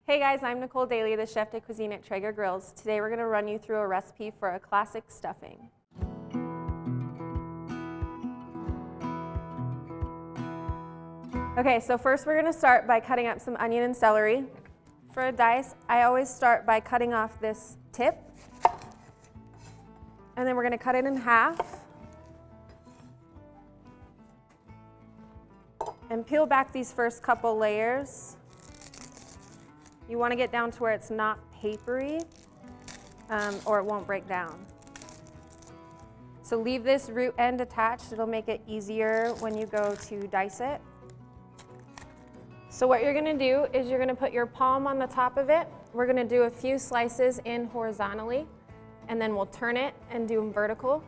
Hey guys, I'm Nichole Dailey, the Chef de Cuisine at Traeger Grills. Today we're going to run you through a recipe for a classic stuffing. Okay, so first we're going to start by cutting up some onion and celery. For a dice, I always start by cutting off this tip, and then we're going to cut it in half and peel back these first couple layers. You want to get down to where it's not papery or it won't break down. So leave this root end attached. It'll make it easier when you go to dice it. So what you're going to do is you're going to put your palm on the top of it. We're going to do a few slices in horizontally, and then we'll turn it and do them vertical,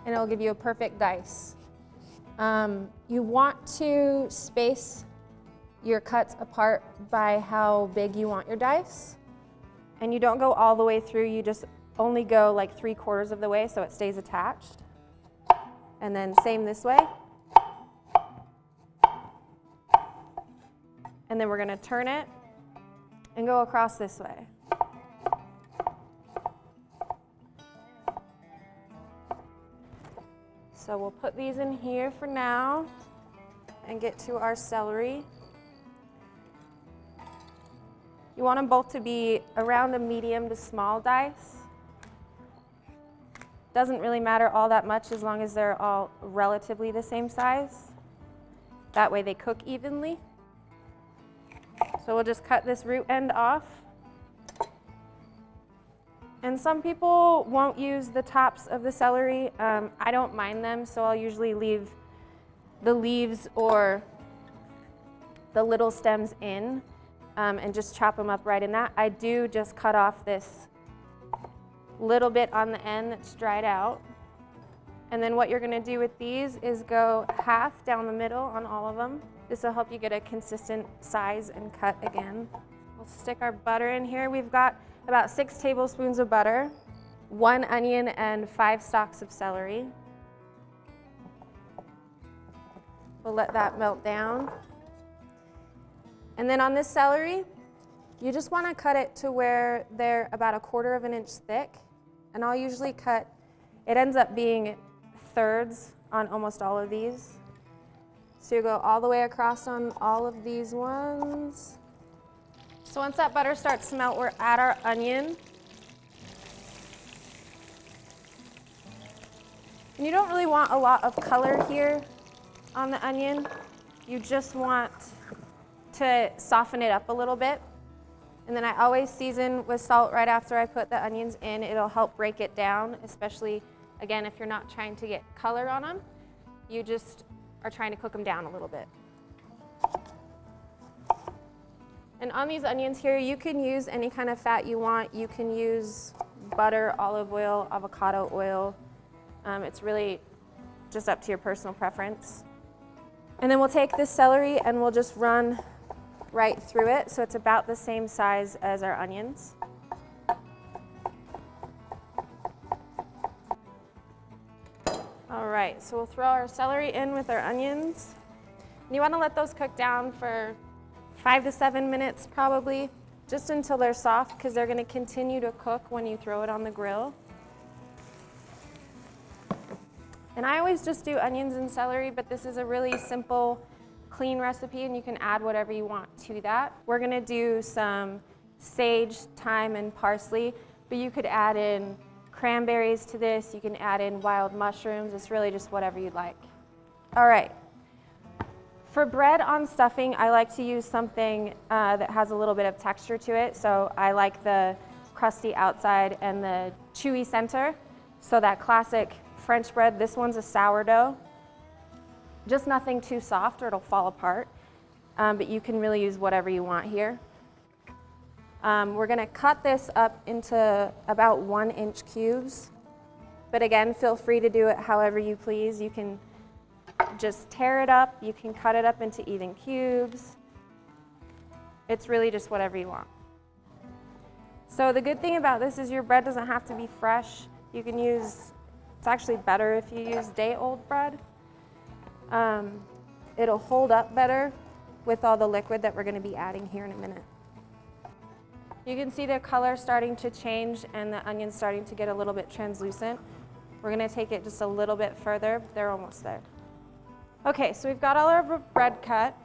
and it'll give you a perfect dice. You want to space your cuts apart by how big you want your dice. And you don't go all the way through, you just only go like 3/4 of the way so it stays attached. And then same this way. And then we're going to turn it and go across this way. So we'll put these in here for now and get to our celery. You want them both to be around a medium to small dice. Doesn't really matter all that much as long as they're all relatively the same size. That way they cook evenly. So we'll just cut this root end off. And some people won't use the tops of the celery. I don't mind them, so I'll usually leave the leaves or the little stems in. And just chop them up right in that. I do just cut off this little bit on the end that's dried out. And then what you're going to do with these is go half down the middle on all of them. This will help you get a consistent size and cut again. We'll stick our butter in here. We've got about 6 tablespoons of butter, 1 onion, and 5 stalks of celery. We'll let that melt down. And then on this celery, you just want to cut it to where they're about 1/4 of an inch thick. And I'll usually cut, it ends up being thirds on almost all of these. So you go all the way across on all of these ones. So once that butter starts to melt, we're at our onion. And you don't really want a lot of color here on the onion. You just want to soften it up a little bit. And then I always season with salt right after I put the onions in. It'll help break it down, especially, again, if you're not trying to get color on them. You just are trying to cook them down a little bit. And on these onions here, you can use any kind of fat you want. You can use butter, olive oil, avocado oil. It's really just up to your personal preference. And then we'll take this celery and we'll just run right through it, so it's about the same size as our onions. All right, so we'll throw our celery in with our onions. And you want to let those cook down for 5 to 7 minutes probably, just until they're soft, because they're going to continue to cook when you throw it on the grill. And I always just do onions and celery, but this is a really simple, clean recipe, and you can add whatever you want to that. We're gonna do some sage, thyme, and parsley, but you could add in cranberries to this. You can add in wild mushrooms. It's really just whatever you'd like. All right. For bread on stuffing, I like to use something that has a little bit of texture to it. So I like the crusty outside and the chewy center. So that classic French bread, this one's a sourdough. Just nothing too soft or it'll fall apart, but you can really use whatever you want here. We're gonna cut this up into about 1-inch cubes, but again, feel free to do it however you please. You can just tear it up, you can cut it up into even cubes. It's really just whatever you want. So the good thing about this is your bread doesn't have to be fresh. You can use, it's actually better if you use day-old bread. It'll hold up better with all the liquid that we're going to be adding here in a minute. You can see the color starting to change and the onions starting to get a little bit translucent. We're gonna take it just a little bit further. They're almost there. Okay, so we've got all our bread cut.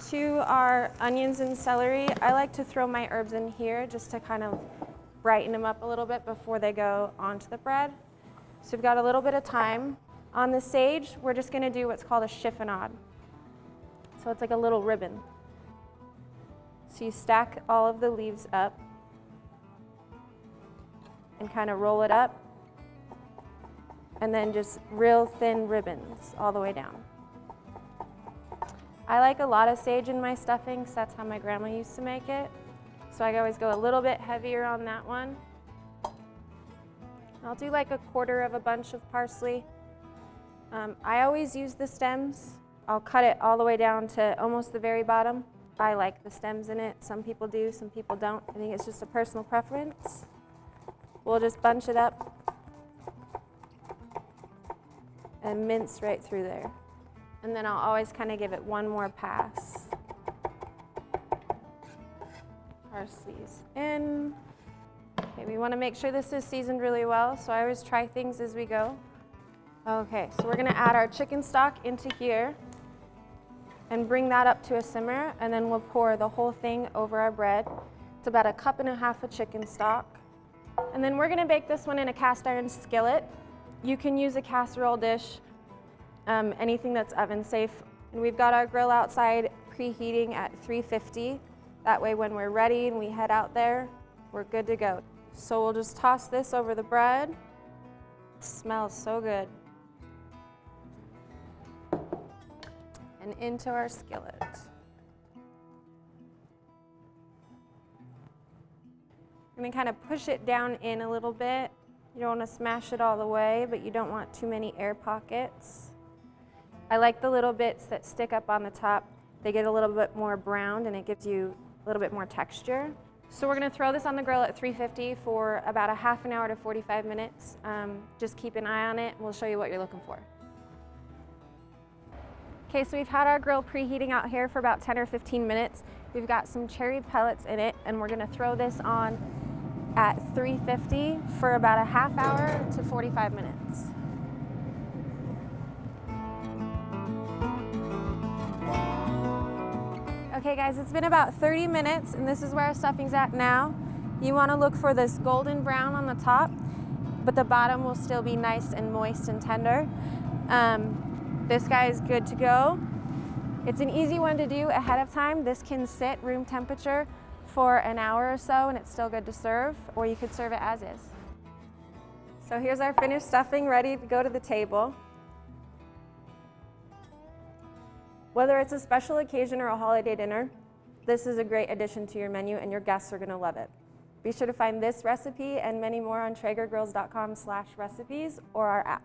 To our onions and celery, I like to throw my herbs in here just to kind of brighten them up a little bit before they go onto the bread. So we've got a little bit of thyme. On the sage, we're just gonna do what's called a chiffonade. So it's like a little ribbon. So you stack all of the leaves up and kind of roll it up, and then just real thin ribbons all the way down. I like a lot of sage in my stuffing because that's how my grandma used to make it. So I always go a little bit heavier on that one. I'll do like a quarter of a bunch of parsley. I always use the stems. I'll cut it all the way down to almost the very bottom. I like the stems in it. Some people do, some people don't. I think it's just a personal preference. We'll just bunch it up and mince right through there. And then I'll always kind of give it one more pass. Parsley's in. Okay, we want to make sure this is seasoned really well, so I always try things as we go. Okay, so we're going to add our chicken stock into here and bring that up to a simmer, and then we'll pour the whole thing over our bread. It's about 1.5 cups of chicken stock. And then we're going to bake this one in a cast iron skillet. You can use a casserole dish, anything that's oven safe. And we've got our grill outside preheating at 350. That way when we're ready and we head out there, we're good to go. So we'll just toss this over the bread. It smells so good. And into our skillet. I'm going to kind of push it down in a little bit. You don't want to smash it all the way, but you don't want too many air pockets. I like the little bits that stick up on the top. They get a little bit more browned and it gives you a little bit more texture. So we're going to throw this on the grill at 350 for about 1/2 hour to 45 minutes. Just keep an eye on it and we'll show you what you're looking for. Okay, so we've had our grill preheating out here for about 10 or 15 minutes. We've got some cherry pellets in it, and we're gonna throw this on at 350 for about 1/2 hour to 45 minutes. Okay guys, it's been about 30 minutes, and this is where our stuffing's at now. You wanna look for this golden brown on the top, but the bottom will still be nice and moist and tender. This guy is good to go. It's an easy one to do ahead of time. This can sit room temperature for an hour or so and it's still good to serve, or you could serve it as is. So here's our finished stuffing ready to go to the table. Whether it's a special occasion or a holiday dinner, this is a great addition to your menu and your guests are gonna love it. Be sure to find this recipe and many more on TraegerGrills.com/recipes or our app.